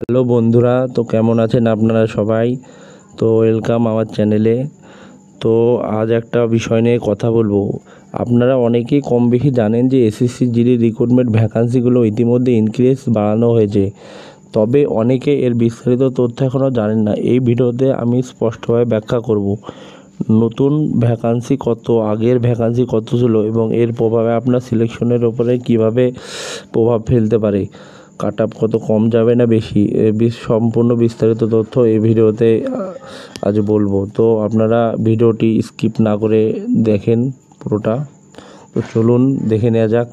Hello বন্ধুরা, তো কেমন আছেন আপনারা সবাই? তো ওয়েলকাম আমার চ্যানেলে। তো আজ একটা বিষয় নিয়ে কথা বলবো। আপনারা অনেকেই কম বেশি জানেন যে এসএসসি জিডি রিক্রুটমেন্ট ভ্যাকান্সিগুলো ইতিমধ্যে ইনক্রিজ বাড়ানো হয়েছে, তবে অনেকে এর বিস্তারিত তথ্য এখনও জানেন না। এই ভিডিওতে আমি স্পষ্টভাবে ব্যাখ্যা করব নতুন ভ্যাকান্সি কত, আগের ভ্যাকান্সি কত ছিল এবং এর প্রভাবে আপনার সিলেকশনের ওপরে কিভাবে প্রভাব ফেলতে পারে, কাট আপ কত কম যাবে না বেশি, সম্পূর্ণ বিস্তারিত তথ্য এই ভিডিওতে আজ বলবো। তো আপনারা ভিডিওটি স্কিপ না করে দেখেন পুরোটা। তো চলুন দেখে নেওয়া যাক।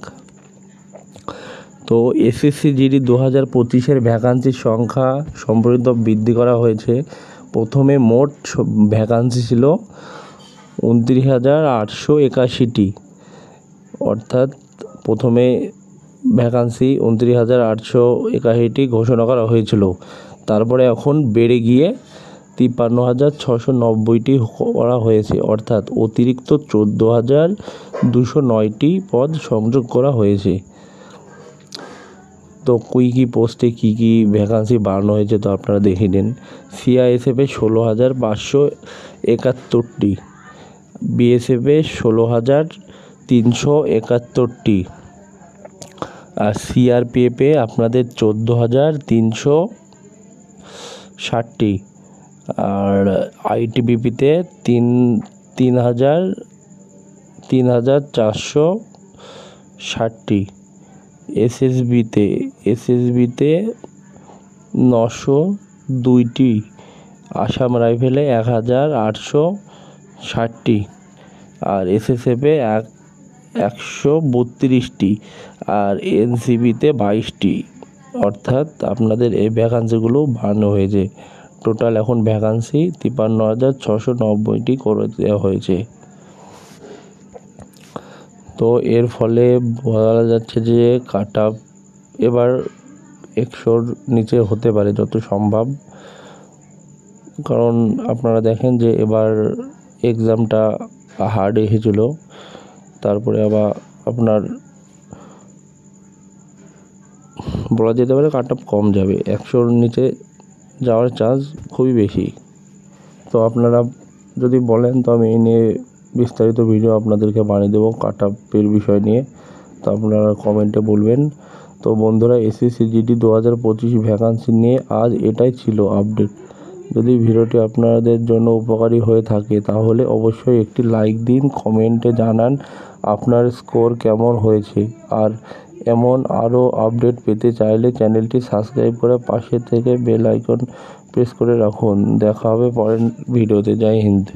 তো এসএসসি জিডি 2025-এর ভ্যাকান্সির সংখ্যা সম্প্রতি বৃদ্ধি করা হয়েছে। প্রথমে মোট ভ্যাকান্সি ছিল 29,881টি, অর্থাৎ প্রথমে ভ্যাকান্সি 29,881টি ঘোষণা করা হয়েছিল। তারপরে এখন বেড়ে গিয়ে 53,690টি করা হয়েছে, অর্থাৎ অতিরিক্ত 14,209টি পদ সংযোগ করা হয়েছে। তো কী পোস্টে কী ভ্যাকান্সি বাড়ানো হয়েছে তো আপনারা দেখে নিন। সিআইএসএফে 16,571টি, বিএসএফে 16,371টি, আর সিআরপিএফে আপনাদের 14,360টি, আর আইটিবিপিতে 3,460টি, এসএসবিতে 902টি, আসাম রাইফেলে 1,860টি, আর এসএসএফে 132টি, আর এনসিবিতে 22টি। অর্থাৎ আপনাদের এই ভ্যাকান্সিগুলো বাড়ানো হয়েছে। টোটাল এখন ভ্যাকান্সি 53,690টি করে দেওয়া হয়েছে। তো এর ফলে বলা যাচ্ছে যে কাট আপ এবার 100-র নিচে হতে পারে যত সম্ভব, কারণ আপনারা দেখেন যে এবার এক্সামটা হার্ড এসেছিল, তারপরে আবার আপনার বলা যেতে পারে কাট আপ কম যাবে, 100-র নিচে যাওয়ার চান্স খুবই বেশি। তো আপনারা যদি বলেন তো আমি এই নিয়ে বিস্তারিত ভিডিও আপনাদেরকে বানিয়ে দেবো কাট আপের বিষয় নিয়ে, তো আপনারা কমেন্টে বলবেন। তো বন্ধুরা, এসএসসি জিডি 2025 ভ্যাকান্সি নিয়ে আজ এটাই ছিল আপডেট। যদি ভিডিওটি আপনাদের জন্য উপকারী হয়ে থাকে তাহলে অবশ্যই একটি লাইক দিন, কমেন্টে জানান আপনার স্কোর কেমন হয়েছে, আর এমন আরও আপডেট পেতে চাইলে চ্যানেলটি সাবস্ক্রাইব করে পাশে থেকে বেল আইকন প্রেস করে রাখুন। দেখা হবে পরের ভিডিওতে। জয় হিন্দ।